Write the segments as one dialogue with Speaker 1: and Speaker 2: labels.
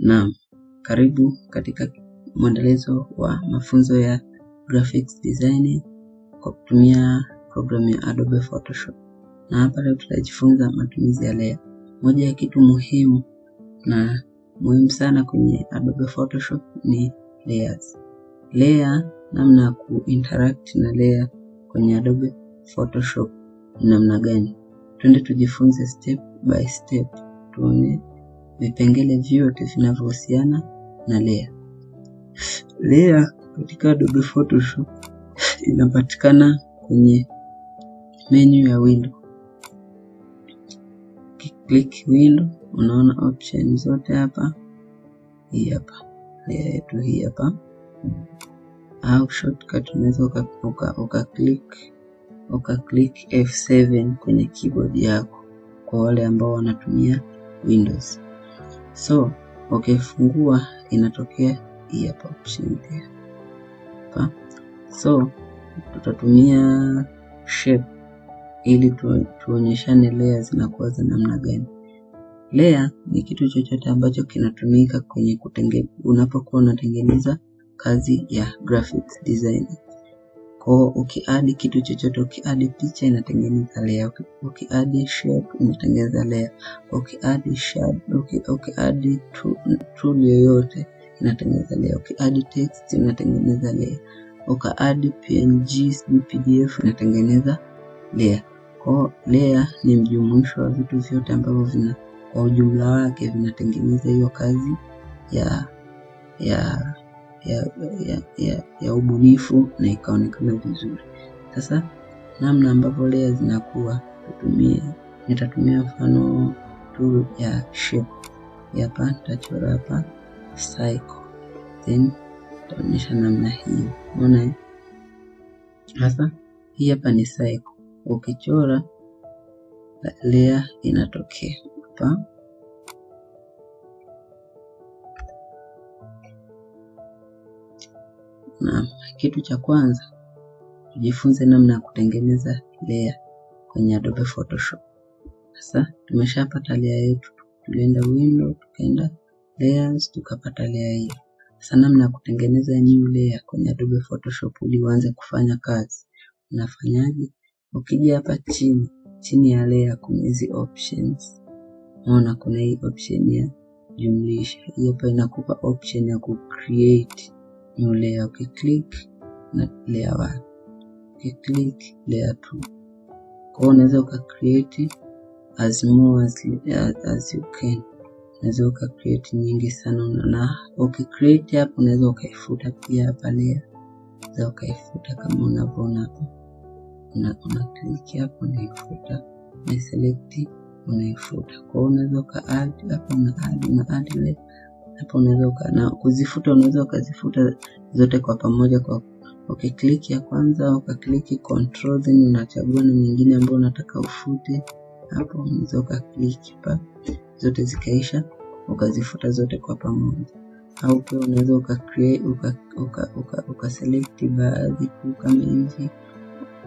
Speaker 1: Naam, karibu katika mwendelezo wa mafunzo ya graphics design kwa kutumia programu ya Adobe Photoshop. Na hapa leo tutajifunza matumizi ya layer. Moja ya kitu muhimu sana kwenye Adobe Photoshop ni layers. Layer, namna ya kuinteract na layer kwenye Adobe Photoshop ni namna gani? Twende tujifunze step by step, tuone vipengele vyote vinavyohusiana na layer. Layer katika Adobe Photoshop inapatikana kwenye menu ya window. Click window, unaona options zote hapa. Hii hapa layer yetu, hii hapa. Au shortcut unaweza click F7 kwenye keyboard yako kwa wale ambao wanatumia Windows. So ukifungua inatokea hii hapa option hapa. So tutatumia shape ili tuonyeshane layer zinakuwa za namna gani. Layer ni kitu chochote ambacho kinatumika kwenye unapokuwa unatengeneza kazi ya graphics design. Kwa ukiadi kitu chochote, ukiadi picha inatengeneza layer, ukiadi shape inatengeneza layer, ukiadi shadow, ukiadi tool yoyote inatengeneza layer, ukiadi text inatengeneza layer, ukiadi PNG, PDF inatengeneza layer. Kwa layer ni mjumuisho wa vitu vyote ambavyo kwa ujumla wake vinatengeneza hiyo kazi ya ubunifu na ikaonekana vizuri. Sasa namna ambavyo layer zinakuwa, nitatumia mfano tool ya shape. Hapa nitachora hapa cycle, then nitaonyesha namna hii. Unaona? Sasa hii hapa ni cycle. Ukichora layer inatokea hapa. Na kitu cha kwanza tujifunze namna ya kutengeneza layer kwenye Adobe Photoshop. Sasa tumeshapata layer yetu, tulienda window, tukaenda layers, tukapata layer hii. Sasa namna ya kutengeneza new layer kwenye Adobe Photoshop ili uanze kufanya kazi, unafanyaje? Ukija hapa chini ya layer kuna hizi options. Unaona kuna hii option ya jumlisha. Hiyo hapa inakupa option ya create new layer. Ukiclick na layer 1, ukiclick layer 2. Kwa unaweza create as more as you can. Unaweza create nyingi sana, na ukicreate hapo unaweza ukaifuta pia hapa layer. Unaweza ukaifuta kama unavyoona hapo. Una click hapo unaifuta, na select unaifuta. Kwa unaweza add hapo, na add layer. Hapo unaweza na kuzifuta, unaweza ukazifuta zote kwa pamoja kwa ukiclick ya kwanza, ukaclick control, then unachagua na nyingine ambayo unataka ufute. Hapo unaweza ukaclick hapa zote zikaisha, ukazifuta zote kwa pamoja. Au pia unaweza ukacreate ukaselect baadhi kama hivi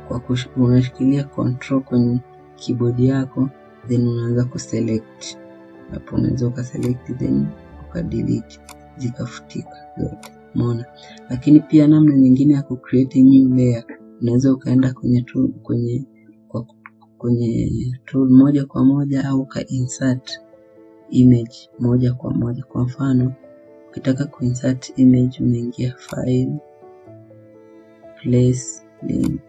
Speaker 1: kwa unashikilia control kwenye keyboard yako, then unaanza kuselect. Hapo unaweza ukaselect then ukadelete, zikafutika zote. Umeona? Lakini pia namna nyingine ya kucreate new layer, unaweza ukaenda kwenye tool moja kwa moja, au insert image moja kwa moja. Kwa mfano, ukitaka kuinsert image unaingia file, place link,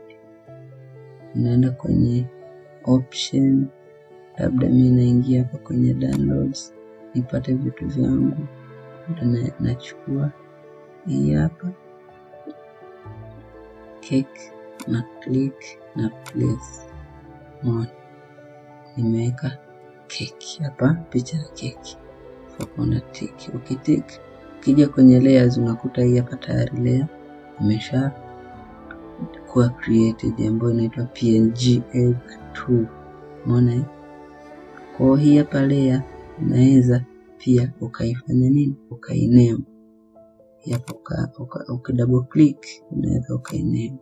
Speaker 1: unaenda kwenye option, labda mimi naingia hapa kwenye downloads nipate vitu vyangu, nachukua hii hapa cake na click na place. Nimeweka cake hapa, picha ya cake. Hapo na tick. Ukitick, ukija kwenye layers unakuta hii hapa tayari layer imesha kuwa created ambayo inaitwa PNG egg 2. Umeona? Kwa hii hapa layer unaweza pia ukaifanya nini? Ukainame. Hapa ukidouble click unaweza ukainame.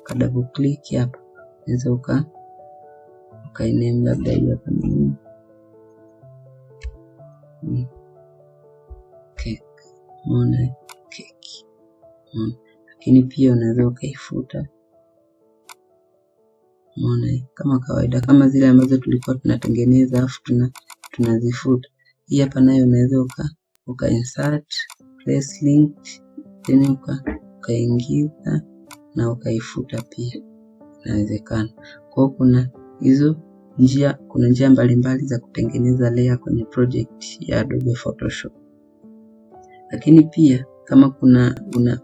Speaker 1: Ukadouble click hapa unaweza ukainame, labda hiyo hapa ni Umeona keki. Lakini pia unaweza ukaifuta. Umeona kama kawaida, kama zile ambazo tulikuwa tunatengeneza alafu tunazifuta. Hii hapa nayo unaweza uka insert place link, then ukaingiza na ukaifuta pia, inawezekana. Kwa kuna hizo njia, kuna njia mbalimbali za kutengeneza layer kwenye project ya Adobe Photoshop. Lakini pia kama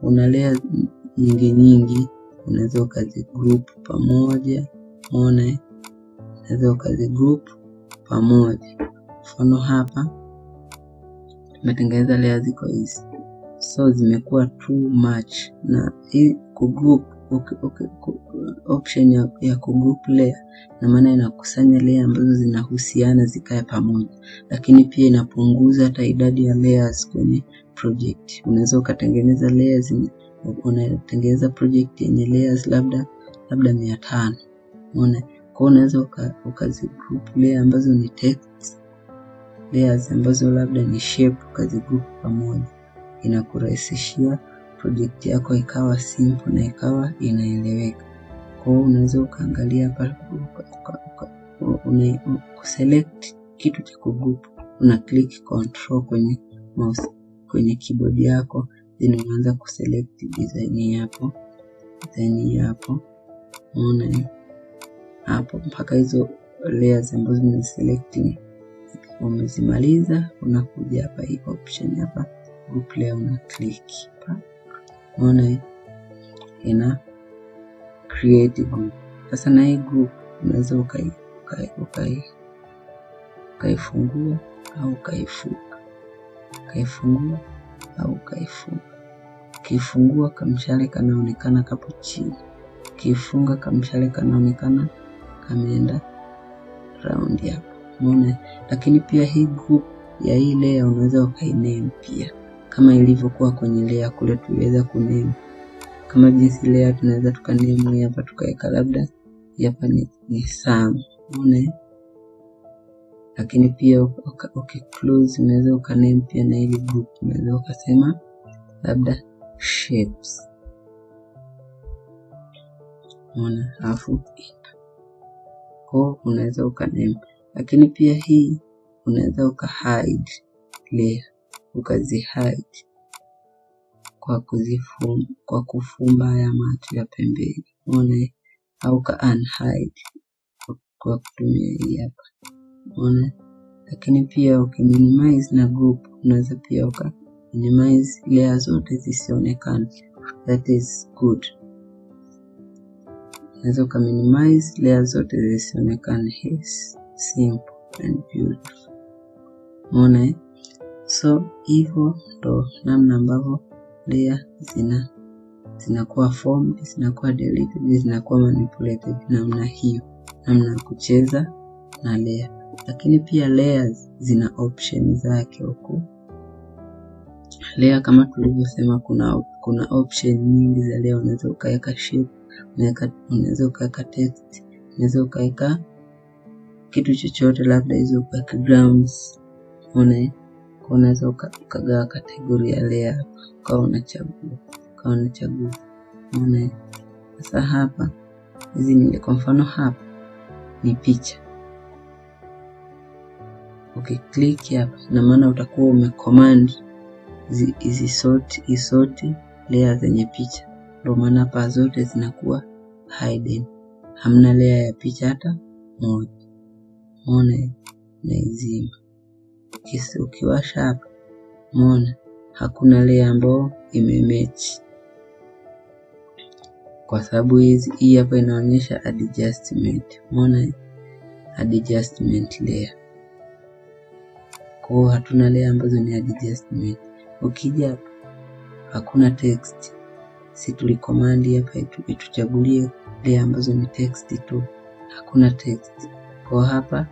Speaker 1: una layer nyingi unaweza ukazigroup pamoja. Umeona, unaweza ukazigroup pamoja. Mfano hapa tumetengeneza layer ziko hizi, so zimekuwa too much, na hii kugroup option ya kugroup layer na maana inakusanya layer ambazo zinahusiana zikae pamoja, lakini pia inapunguza hata idadi ya layers kwenye project. Unaweza ukatengeneza layers, unatengeneza project yenye layers labda 500. Unaona, kwa unaweza ukazigroup layer ambazo ni text, layers ambazo labda ni shape, ukazigroup pamoja. Inakurahisishia project yako ikawa simple na ikawa inaeleweka. Kwa hiyo unaweza ukaangalia hapa, select kitu cha kugroup, una click control kwenye mouse kwenye keyboard yako, then unaanza kuselect design hapo, unaona hapo mpaka hizo layers ambazo umeselect umezimaliza. Unakuja hapa hii option hapa group layer, una click hapa, unaona ina create group. Sasa na hii group unaweza ukaifungua au ukaifunga, Ukifungua kamshale kanaonekana kapo chini, ukifunga kamshale kanaonekana kameenda round hapa, umeona. Lakini pia hii group ya hii layer unaweza ukainame pia, kama ilivyokuwa kwenye layer kule tuliweza kuname. Kama jinsi layer tunaweza tukaname hapa, tukaweka labda hapa ni Sam, umeona. Lakini pia close unaweza ukaname pia na hili group, unaweza ukasema labda shapes, umeona, alafu kwa unaweza ukaname. Lakini pia hii unaweza hide layer, ukazihide kwa kufumba haya macho ya pembeni, umeona, au ka unhide kwa kutumia hii hapa, umeona. Lakini pia ukiminimize na group unaweza pia minimize layers zote zisionekane, that is good. Unaweza minimize layers zote zisionekane. Yes, simple and beautiful, umeona. So hivyo ndo namna ambavyo layer zinakuwa formed, zinakuwa deleted, zinakuwa manipulated, namna hiyo, namna ya kucheza na layer. Lakini pia layers zina option zake huko. Layer kama tulivyosema, kuna option nyingi za layer. Unaweza ukaweka shape, unaweza ukaweka text, unaweza ukaweka kitu chochote, labda hizo backgrounds, unaona. Unaweza ukagawa category ya layer, kwa unachagua, unaona. Sasa hapa hizi ni kwa mfano, hapa ni picha. Ukiklik hapa na maana utakuwa umecommand sort layer zenye picha, ndio maana hapa zote zinakuwa hidden, hamna layer ya picha hata moja, umeona. Na izima ukiwasha hapa, umeona hakuna layer ambayo imematch, kwa sababu hii hapa inaonyesha adjustment, umeona, adjustment layer. Kwa hatuna layer ambazo ni adjustment. Ukija hapa hakuna text, si tulicommand hapa ituchagulie layer ambazo ni text tu, hakuna text. Kwa hapa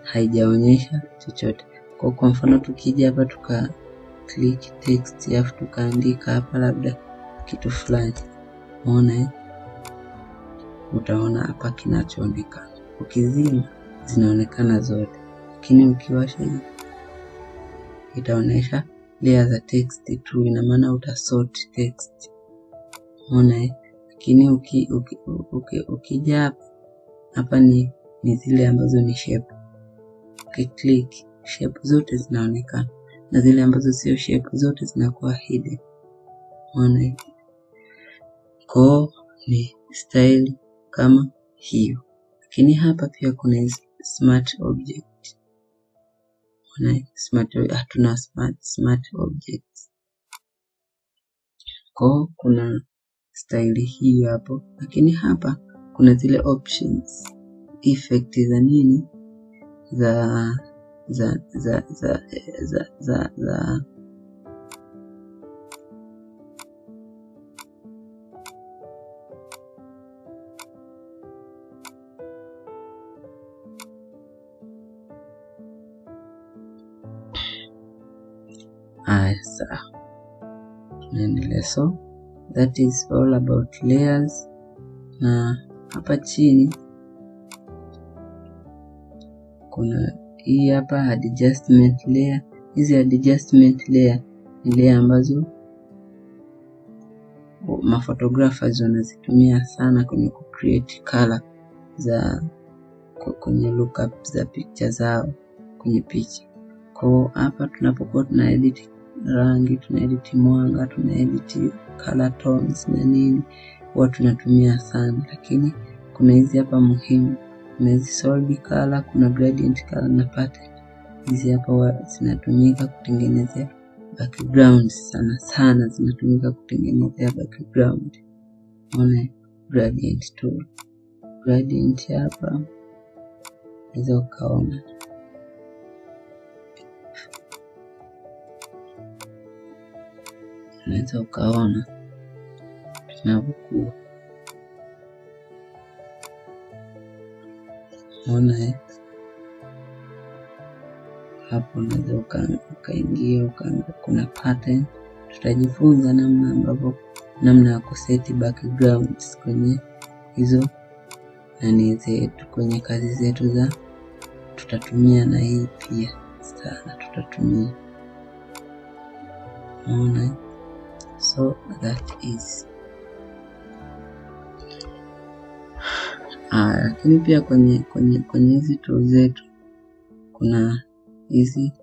Speaker 1: haijaonyesha chochote. Kwa mfano tukija hapa tuka click text alafu tukaandika hapa labda kitu fulani, umeona, utaona hapa kinachoonekana. Ukizima zinaonekana zote, lakini ukiwasha hii itaonyesha layer za text tu, ina maana utasort text. Unaona, lakini ukija hapa ni zile ambazo ni shape. Ukiclick shape zote zinaonekana, na zile ambazo sio shape zote zinakuwa hidden. Unaona, kwa ni style kama hiyo. Lakini hapa pia kuna smart object. Unaona, hatuna smart objects. Kwa kuna style hiyo hapo, lakini hapa kuna zile options, effect za nini, za sawa, tunaendelea. So that is all about layers. Na hapa chini kuna hii hapa adjustment layer. Hizi adjustment layer ni layer ambazo maphotographers wanazitumia sana kwenye create color za kwenye lookup za picture zao kwenye picha. Kwa hapa tunapokuwa tuna edit rangi, tuna edit mwanga, tuna edit color tones na nini, huwa tunatumia sana. Lakini kuna hizi hapa muhimu, kuna hizi solid color, kuna gradient color na pattern. Hizi hapa huwa zinatumika kutengenezea background, sana zinatumika kutengenezea background. Unaona, gradient tool, gradient hapa unaweza ukaona. Unaweza ukaona tunavyokuwa. Unaona, hapo unaweza ukaingia ukaanza, kuna pattern. Tutajifunza namna ya kuseti backgrounds kwenye hizo nani zetu, kwenye kazi zetu za tutatumia, na hii pia sana tutatumia. Unaona, so that is lakini pia kwenye hizi tool zetu kuna hizi,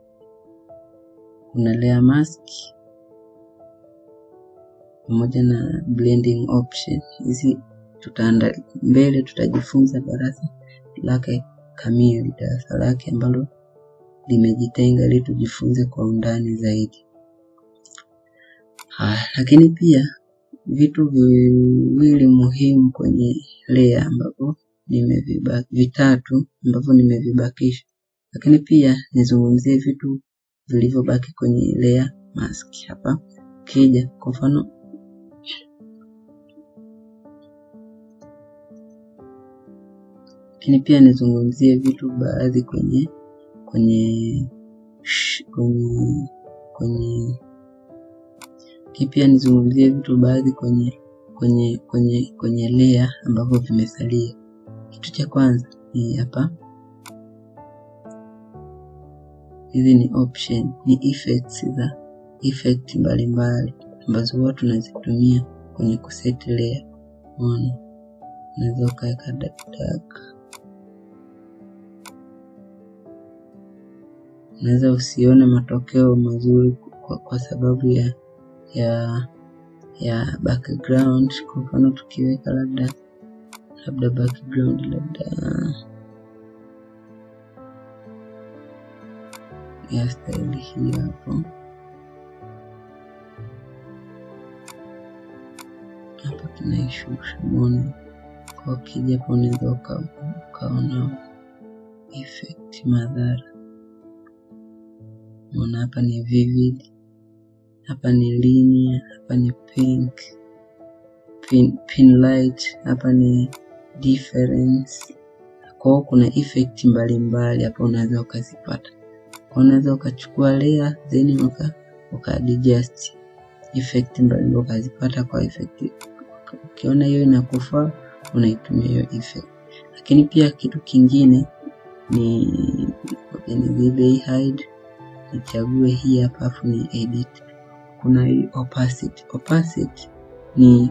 Speaker 1: kuna layer mask pamoja na blending option. Hizi mbele tutajifunza darasa lake kamili, darasa lake ambalo limejitenga ili tujifunze kwa undani zaidi. Lakini pia vitu viwili muhimu kwenye layer ambavyo vitatu ambavyo nimevibakisha, lakini pia nizungumzie vitu vilivyobaki kwenye layer mask hapa. Kija kwa mfano, lakini pia nizungumzie vitu baadhi kwenye pia nizungumzie vitu baadhi kwenye layer ambavyo vimesalia. Kitu cha kwanza ni hapa, hizi ni option, ni effects za effect mbalimbali ambazo huwa tunazitumia kwenye kuset layer. Unaona, unaweza ukaweka dark, unaweza usione matokeo mazuri kwa sababu ya background. Kwa mfano tukiweka labda background ya style hii hapo, hapa tunaishusha. Unaona, kwa kija hapo unaweza ukaona effect madhara. Unaona, hapa ni vivid, hapa ni linear, hapa ni pin light, hapa ni difference. Kwa kuna effect mbalimbali hapa unaweza ukazipata. Unaweza ukachukua layer then uka-adjust effect mbalimbali ukazipata kwa effect. Ukiona hiyo inakufaa, unaitumia hiyo effect. Lakini pia kitu kingine ni zile hide nichague hii hapa afu ni edit. Kuna hii opacity. Opacity ni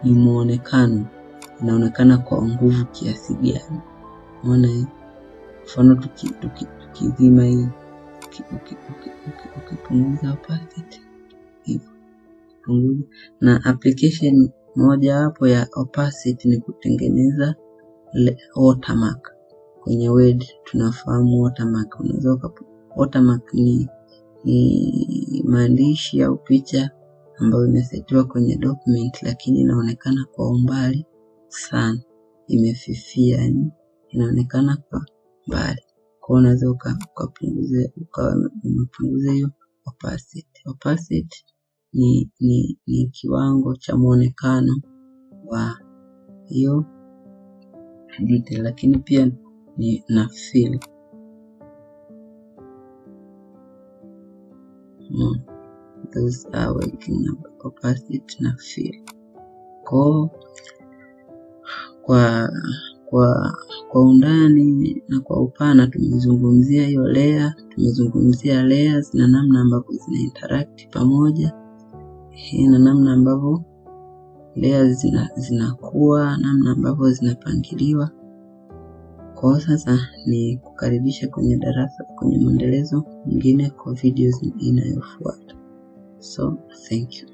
Speaker 1: muonekano, inaonekana kwa nguvu kiasi gani. Unaona hii? Mfano tukizima hii, ukipunguza opacity hivyo. Na application moja wapo ya opacity ni kutengeneza watermark. Kwenye Word tunafahamu watermark. Unaweza watermark ni maandishi au picha ambayo imesetiwa kwenye document lakini inaonekana kwa umbali sana, imefifia, yani inaonekana kwa mbali. Kwa unaweza ukapunguza hiyo opacity. Opacity ni kiwango cha muonekano wa hiyo detail, lakini pia ni na fill. Those are working opacity na fill. Kwa undani na kwa upana tumezungumzia hiyo layer, tumezungumzia layers na namna ambavyo zina interact pamoja, na namna ambavyo layers zinakuwa, namna ambavyo zinapangiliwa. Kwa sasa ni kukaribisha kwenye darasa, kwenye mwendelezo mwingine kwa videos inayofuata. So thank you.